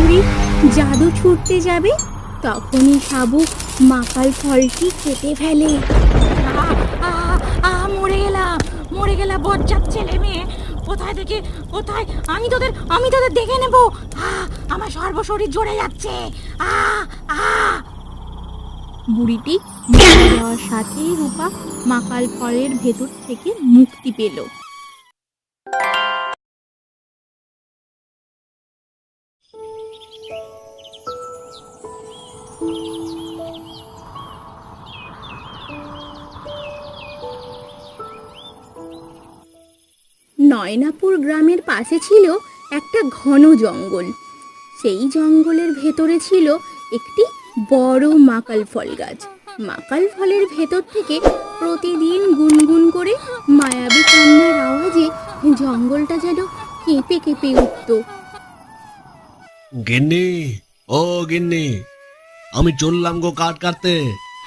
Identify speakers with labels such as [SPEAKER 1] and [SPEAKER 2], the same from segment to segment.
[SPEAKER 1] বুড়ি জাদু ছুটতে যাবে, তখনই সাবু মাকাল ফলটি কেটে ফেলে।
[SPEAKER 2] মরে গেলাম বজ্জাত ছেলে মেয়ে। কোথায় দেখি, কোথায়? আমি তোদের দেখে নেব। আমার সর্বশরীর জ্বরে যাচ্ছে।
[SPEAKER 1] বুড়িটি মারা যাওয়ার সাথেই রূপা মাকাল ফলের ভেতর থেকে মুক্তি পেল। নয়নাপুর গ্রামের পাশে ছিল একটা ঘন জঙ্গল। সেই জঙ্গলের ভেতরে ছিল একটি বড় মাকাল ফল গাছ। মাকাল ফলের ভেতর থেকে প্রতিদিন গুনগুন করে মায়াবী কান্নার আওয়াজে জঙ্গলটা যেন কেঁপে কেঁপে উঠত।
[SPEAKER 3] গিন্নি, ও গিন্নি, আমি চললাম গো কাঠ কাটতে।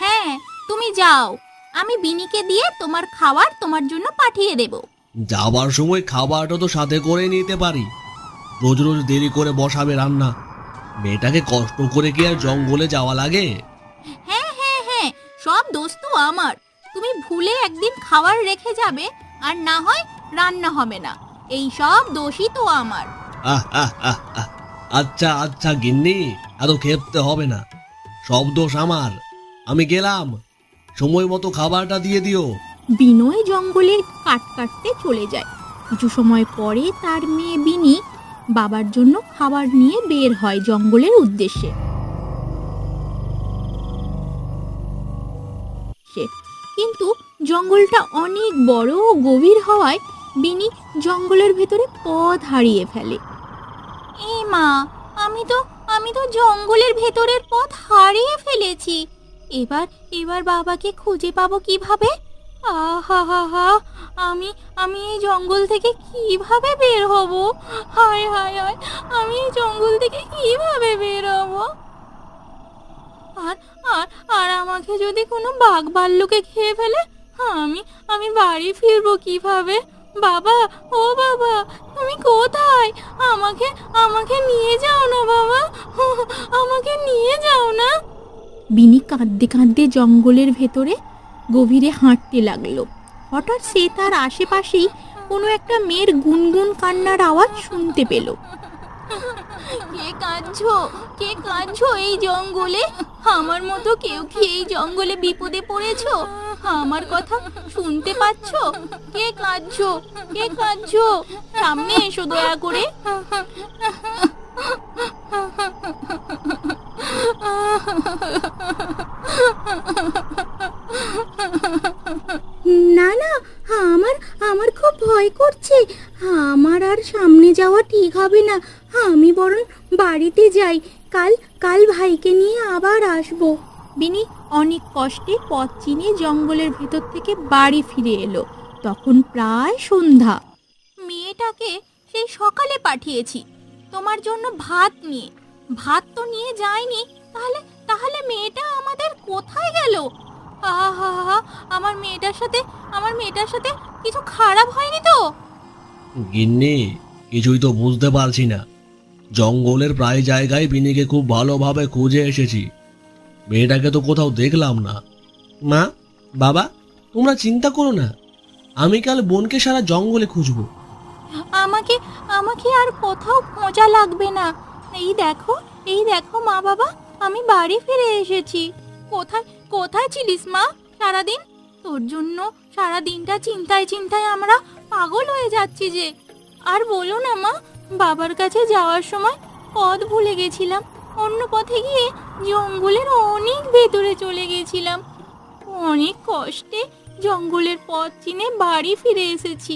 [SPEAKER 2] হ্যাঁ, তুমি যাও। আমি বিনিকে দিয়ে তোমার খাবার তোমার জন্য পাঠিয়ে দেব।
[SPEAKER 3] যাবার সময় খাবারটা তো সাথে করে নিতে পারি। রোজ রোজ দেরি করে বসাবে রান্না। মেয়েটাকে কষ্ট করে কি আর জঙ্গলে যাওয়া লাগে?
[SPEAKER 2] হ্যাঁ হ্যাঁ হ্যাঁ, সব দোষ তো আমার। তুমি ভুলে একদিন খাবার রেখে যাবে, আর না হয় রান্না হবে না। এই সব দোষই তো আমার।
[SPEAKER 3] আহ আহ আহ আহ। আচ্ছা আচ্ছা গিন্নি, এত খেপতে হবে না। সব দোষ আমার। আমি গেলাম, সময় মতো খাবারটা দিয়ে দিও।
[SPEAKER 1] বিনয় জঙ্গলের কাঠ কাটতে চলে যায়। কিছু সময় পরে তার মেয়ে বিনি বাবার জন্য খাবার নিয়ে বের হয় জঙ্গলের উদ্দেশ্যে। কিন্তু জঙ্গলটা অনেক বড় ও গভীর হওয়ায় বিনি জঙ্গলের ভেতরে পথ হারিয়ে ফেলে।
[SPEAKER 2] এ মা, আমি তো জঙ্গলের ভেতরের পথ হারিয়ে ফেলেছি। এবার এবার বাবাকে খুঁজে পাবো কিভাবে? আহা হা হা, আমি এই জঙ্গল থেকে কিভাবে বের হব? হায় হায় হায়, আমি এই জঙ্গল থেকে কিভাবে বের হব? আর আর আর আমাকে যদি কোনো বাঘ ভাল্লুকে খেয়ে ফেলে, আমি আমি বাড়ি ফিরবো কিভাবে? বাবা, ও বাবা, তুমি কোথায়? আমাকে আমাকে নিয়ে যাও না বাবা, আমাকে নিয়ে যাও না।
[SPEAKER 1] বিনি কাঁদতে কাঁদতে জঙ্গলের ভেতরে গভীরে হাঁটতে লাগলো। হঠাৎ সে তার আশেপাশেই কোনো একটা মেয়ের গুনগুন কান্নার আওয়াজ শুনতে পেল।
[SPEAKER 2] কে কাঁদছো এই জঙ্গলে? আমার মতো কেউ কি এই জঙ্গলে বিপদে পড়েছো? আমার কথা শুনতে পাচ্ছো? কে কাঁদছো? সামনে এসো দয়া করে।
[SPEAKER 1] না না, আমার আমার খুব ভয় করছে। আমার আর সামনে যাওয়া ঠিক হবে না। আমি বরং বাড়িতে যাই। কাল কাল ভাইকে নিয়ে আবার আসবো। বিনি অনেক কষ্টে পথ চিনে জঙ্গলের ভেতর থেকে বাড়ি ফিরে এলো। তখন প্রায় সন্ধ্যা।
[SPEAKER 2] মেয়েটাকে সেই সকালে পাঠিয়েছি তোমার জন্য ভাত নিয়ে। ভাত তো নিয়ে যায়নি, তাহলে তাহলে মেয়েটা আমাদের কোথায় গেল? আহা, আমার মেয়েটার সাথে কিছু খারাপ হয়নি তো?
[SPEAKER 3] গিন্নি, কিছুই তো বুঝতে পারছি না। জঙ্গলের প্রায় জায়গায় বিনিকে খুব ভালোভাবে খুঁজে এসেছি। মেয়েটাকে তো কোথাও দেখলাম না। মা, বাবা, তোমরা চিন্তা করো না। আমি কাল বোনকে সারা জঙ্গলে খুঁজবো।
[SPEAKER 2] আমাকে আমাকে আর কোথাও খোঁজা লাগবে না। এই দেখো মা বাবা, আমি বাড়ি ফিরে এসেছি। কোথায় কোথায় ছিলিস মা সারাদিন? তোর জন্য সারা দিনটা চিন্তায় চিন্তায় আমরা পাগল হয়ে যাচ্ছি যে। আর বলো না মা, বাবার কাছে যাওয়ার সময় পথ ভুলে গেছিলাম। অন্য পথে গিয়ে জঙ্গলের অনেক ভেতরে চলে গেছিলাম। অনেক কষ্টে জঙ্গলের পথ চিনে বাড়ি ফিরে এসেছি।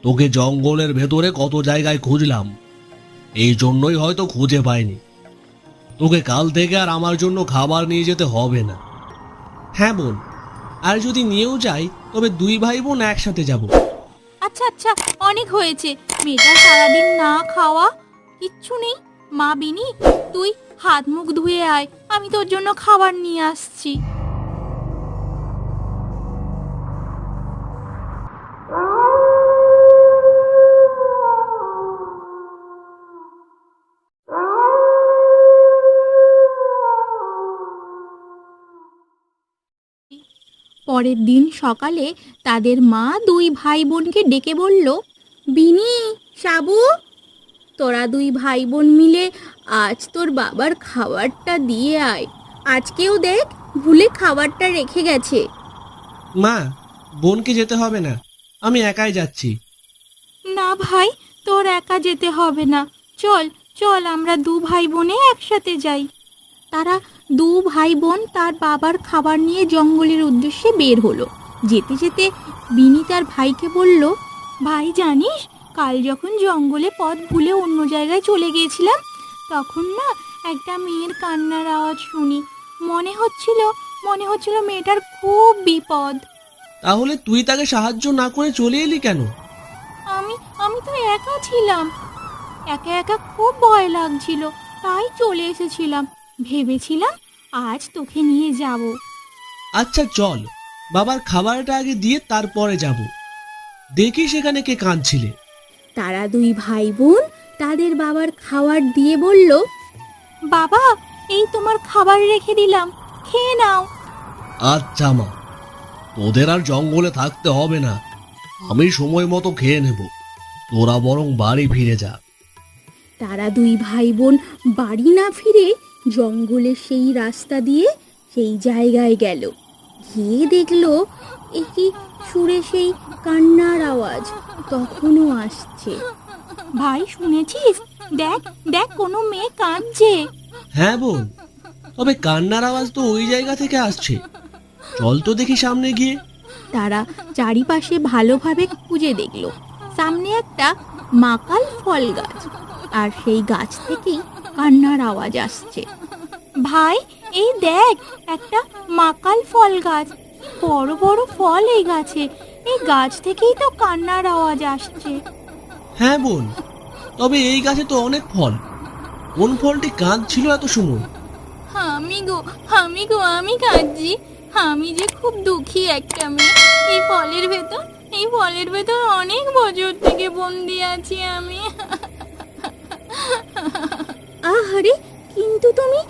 [SPEAKER 3] তোকে জঙ্গলের ভেতরে কত জায়গায় খুঁজলাম, এই জন্যই হয়তো খুঁজে পাইনি। তোকে কাল থেকে আর আমার জন্য খাবার নিয়ে যেতে হবে না। হ্যাঁ বোন, আর যদি নিয়েও যাই তবে দুই ভাই বোন একসাথে যাব।
[SPEAKER 2] আচ্ছা আচ্ছা, অনেক হয়েছে। মেয়েটা সারাদিন না খাওয়া, কিচ্ছু নেই। মা বিনি, তুই হাত মুখ ধুয়ে আয়, আমি তোর জন্য খাবার নিয়ে আসছি। পরের দিন সকালে তাদের মা দুই ভাই বোনকে ডেকে বলল,
[SPEAKER 1] বিনি, সাবু, তোরা দুই ভাই বোন মিলে আজ তোর বাবার খাবারটা দিয়ে আয়। আজকেও দেখ ভুলে খাবারটা রেখে গেছে।
[SPEAKER 3] মা, বোনকে যেতে হবে না, আমি একাই যাচ্ছি।
[SPEAKER 2] না ভাই, তোর একা যেতে হবে না, চল চল আমরা দু ভাই বোনে একসাথে যাই। তারা দু ভাই বোন তার বাবার খাবার নিয়ে জঙ্গলের উদ্দেশ্যে বের হলো। যেতে যেতে বিনি তার ভাইকে বলল, ভাই জানিস, কাল যখন জঙ্গলে পথ ভুলে অন্য জায়গায় চলে গিয়েছিলাম, তখন না একটা মেয়ের কান্নার আওয়াজ শুনি। মনে হচ্ছিল মেয়েটার খুব বিপদ।
[SPEAKER 3] তাহলে তুই তাকে সাহায্য না করে চলে এলি কেন?
[SPEAKER 2] আমি তো একা ছিলাম, একা একা খুব ভয় লাগছিল, তাই চলে এসেছিলাম। ভেবেছিলাম আজ তোকে নিয়ে যাব।
[SPEAKER 3] আচ্ছা চল, বাবার খাবারটা আগে দিয়ে তারপরে যাব। দেখি সেখানে কে কাঁদছিলে।
[SPEAKER 1] তারা দুই ভাই বোন তাদের বাবার খাবার দিয়ে বলল,
[SPEAKER 2] বাবা, এই তোমার খাবার রেখে দিলাম, খেয়ে নাও।
[SPEAKER 3] আচ্ছা মা, তোদের আর জঙ্গলে থাকতে হবে না, আমি সময় মতো খেয়ে নেব। তোরা বরং বাড়ি ফিরে যা।
[SPEAKER 1] তারা দুই ভাই বোন বাড়ি না ফিরে জঙ্গলের সেই রাস্তা দিয়ে সেই জায়গায় গেল। গিয়ে দেখলো একই সুরে সেই কান্নার আওয়াজ তখনও আসছে।
[SPEAKER 2] ভাই শুনেছিস? দেখ দেখ, কোনো মেয়ে কাঁদছে।
[SPEAKER 3] হ্যাঁ বোন, তবে কান্নার আওয়াজ তো ওই জায়গা থেকে আসছে। চল তো দেখি সামনে গিয়ে।
[SPEAKER 2] তারা চারিপাশে ভালোভাবে খুঁজে দেখলো। সামনে একটা মাকাল ফল গাছ, আর সেই গাছ থেকেই কান্নার আওয়াজ আসছে। ভাই, এই দেখ, একটা মাকাল ফল গাছ, বড় বড় ফল এই গাছে, এই গাছ থেকেই তো কান্নার আওয়াজ আসছে।
[SPEAKER 3] হ্যাঁ বোন, তবে এই গাছে তো অনেক ফল। কোন ফলটি কাঁদছিল এত সময়?
[SPEAKER 2] আমি কাঁদছি। আমি যে খুব দুঃখী একটা মেয়ে। এই ফলের ভেতর অনেক বছর থেকে বন্দি আছি আমি।
[SPEAKER 1] আহারে, কিন্তু তুমি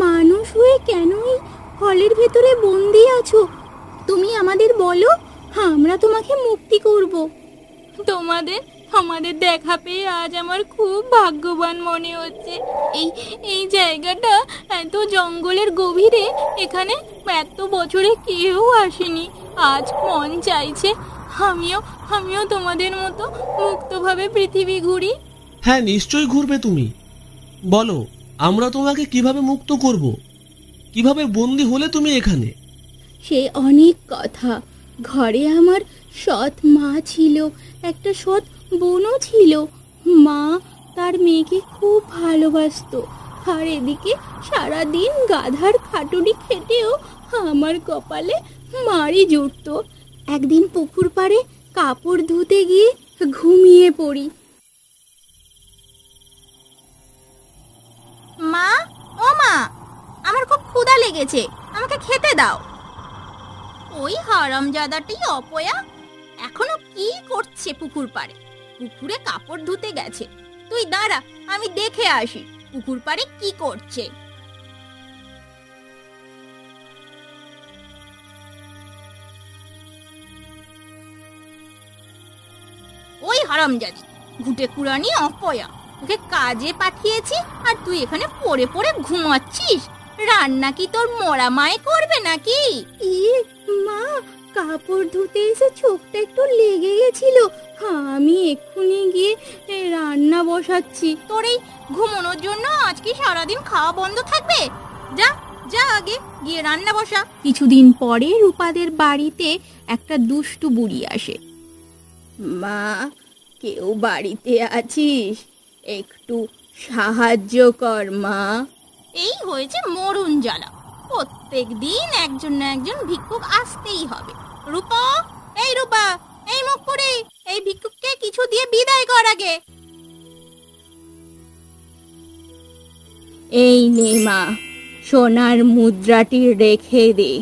[SPEAKER 1] মানুষ হয়ে কেন এই ফলের ভেতরে বন্দি আছো? তুমি আমাদের বলো, আমরা তোমাকে মুক্তি করব।
[SPEAKER 2] তোমাদের দেখা পেয়ে আজ আমার খুব ভাগ্যবান মনে হচ্ছে। এই জায়গাটা এত জঙ্গলের গভীরে, এখানে এত বছরে কেউ আসেনি। আজ মন চাইছে আমিও তোমাদের মতো মুক্তভাবে পৃথিবী ঘুরি।
[SPEAKER 3] হ্যাঁ, নিশ্চয়ই ঘুরবে তুমি। বলো, আমরা তোমাকে কিভাবে মুক্ত করব? কিভাবে বন্দি হলে তুমি এখানে?
[SPEAKER 1] সে অনেক কথা। ঘরে আমার সৎ মা ছিল, একটা সৎ বোনও ছিল। মা তার মেয়েকে খুব ভালোবাসতো, আর এদিকে সারাদিন গাধার খাটুনি খেটেও আমার কপালে মারি জুটতো। একদিন পুকুর পাড়ে কাপড় ধুতে গিয়ে ঘুমিয়ে পড়ি।
[SPEAKER 2] মা, ও মা, আমার খুব ক্ষুধা লেগেছে, আমাকে খেতে দাও। ওই হারামজাদাটি অপয়া এখনো কি করছে পুকুর পাড়ে? পুকুরে কাপড় ধুতে গেছে। তুই দাঁড়া, আমি দেখে আসি পুকুর পাড়ে কি করছে। ওই হারামজাদি, ঘুটে কুড়ানি অপয়া, তোকে কাজে পাঠিয়েছি আর তুই এখানে পড়ে পড়ে ঘুমাচ্ছিস। রান্না কি তোর মরা মায়ে করবে নাকি?
[SPEAKER 1] মা, কাপড় ধুতে এসে চোখটা একটু লেগে গেছিল, আমি এক্ষুনি গিয়ে রান্না বসাচ্ছি।
[SPEAKER 2] তোর এই ঘুমানোর জন্য আজকে সারাদিন খাওয়া বন্ধ থাকবে? যা যা, আগে গিয়ে রান্না বসা। কিছুদিন পরে রূপাদের বাড়িতে একটা দুষ্টু বুড়ি আসে।
[SPEAKER 1] মা, কেউ বাড়িতে আছিস? একটু সাহায্য কর মা।
[SPEAKER 2] এই হয়েছে মরণ জ্বালা, প্রত্যেক দিন একজন না একজন ভিক্ষুক আসতেই হবে। রূপা, এই রূপা, এই মুখ করে এই ভিক্ষুককে কিছু দিয়ে বিদায় কর আগে।
[SPEAKER 1] এই নে মা, সোনার মুদ্রাটি রেখে দে।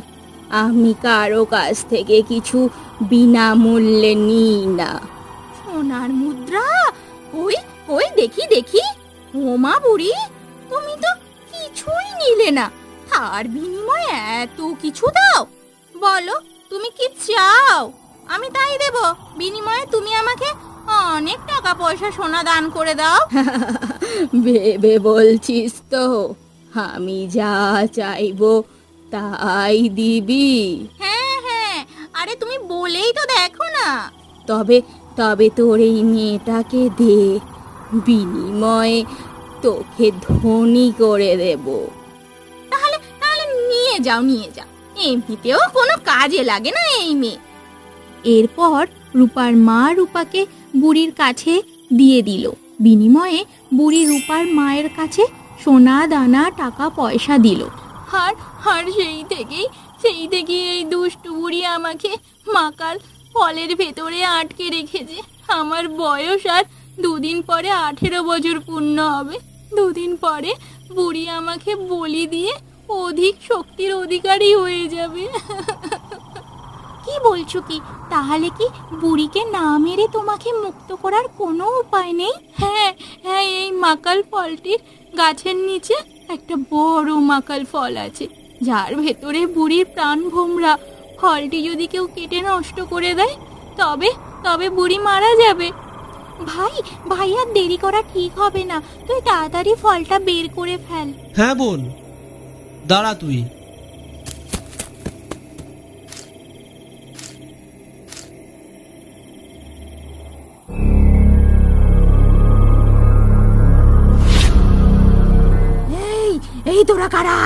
[SPEAKER 1] আমি কারো কাছ থেকে কিছু বিনামূল্যে নিই না।
[SPEAKER 2] সোনার মুদ্রা? ওই ওই দেখি দেখি। ওমা বুড়ি, তুমি তো কিছুই নিলে না, তার বিনিময়ে এত কিছু দাও? বলো তুমি কি চাও আমি তাই দেব, বিনিময়ে তুমি আমাকে অনেক টাকা পয়সা সোনা দান করে দাও।
[SPEAKER 1] ভেবে বলছিস তো আমি যা চাইবো তাই দিবি?
[SPEAKER 2] হ্যাঁ হ্যাঁ, আরে তুমি বলেই তো দেখো না।
[SPEAKER 1] তবে তবে তোর এই মেয়েটাকে দে, বিনিময়ে তোকে ধনী করে দেব।
[SPEAKER 2] তাহলে তাহলে নিয়ে যাও নিয়ে যাও, এমনিতেও কোনো কাজে লাগে না এই মেয়ে। এরপর রূপার মা রূপাকে বুড়ির কাছে দিয়ে দিল, বিনিময়ে বুড়ি রূপার মায়ের কাছে সোনা দানা টাকা পয়সা দিল। আর আর সেই থেকেই এই দুষ্টু বুড়ি আমাকে মাকাল ফলের ভেতরে আটকে রেখেছে। আমার বয়স আর 2 দিন পরে 18 বছর পূর্ণ হবে। 2 দিন পরে বুড়ি আমাকে বলি দিয়ে অধিক শক্তির অধিকারী হয়ে যাবে। কি বলছো কি? তাহলে কি বুড়িকে না মেরে তোমাকে মুক্ত করার কোনো উপায় নেই? হ্যাঁ হ্যাঁ, এই মাকাল ফলটির গাছের নিচে একটা বড় মাকাল ফল আছে, যার ভেতরে বুড়ির প্রাণ ভোমরা। ফলটি যদি কেউ কেটে নষ্ট করে দেয় তবে তবে বুড়ি মারা যাবে। ভাই আর দেরি করা ঠিক হবে না, তুই তাড়াতাড়ি ফলটা বের করে ফেল।
[SPEAKER 3] হ্যাঁ বোন, দাঁড়া তুই।
[SPEAKER 2] এই তোরা কারা?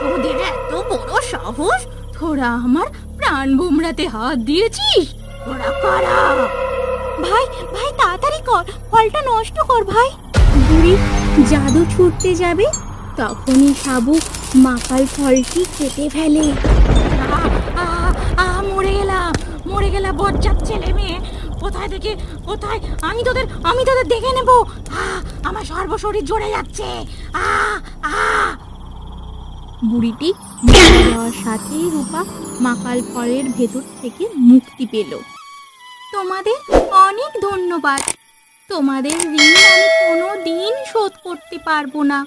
[SPEAKER 2] তোদের এত বড় সাহস, তোরা আমার প্রাণ ভোমরাতে হাত দিয়েছিস? তোরা কারা? ভাই তাড়াতাড়ি কর, ফলটা নষ্ট কর ভাই।
[SPEAKER 1] বুড়ি জাদু ছুটতে যাবে, তখনই সাবু মাকাল ফলটি কেটে ফেলে।
[SPEAKER 2] মরে গেলাম বজ্জাত ছেলে মেয়ে। কোথায় আমি তোদের দেখে নেব। আমার সর্বশরীর জ্বলে যাচ্ছে।
[SPEAKER 1] বুড়িটি মরে যাওয়ার সাথেই রূপা মাকাল ফলের ভেতর থেকে মুক্তি পেল।
[SPEAKER 2] তোমাদের অনেক ধন্যবাদ, তোমাদের ঋণ আমি কোনো দিন শোধ করতে পারবো না।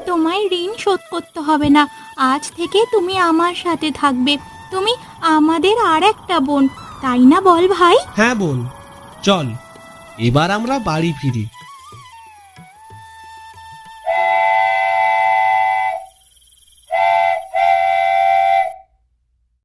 [SPEAKER 2] তোমায় ঋণ শোধ করতে হবে না, আজ থেকে তুমি আমার সাথে থাকবে। তুমি আমাদের আর একটা বোন, তাই না বল ভাই?
[SPEAKER 3] হ্যাঁ বোন, চল এবার আমরা বাড়ি ফিরি।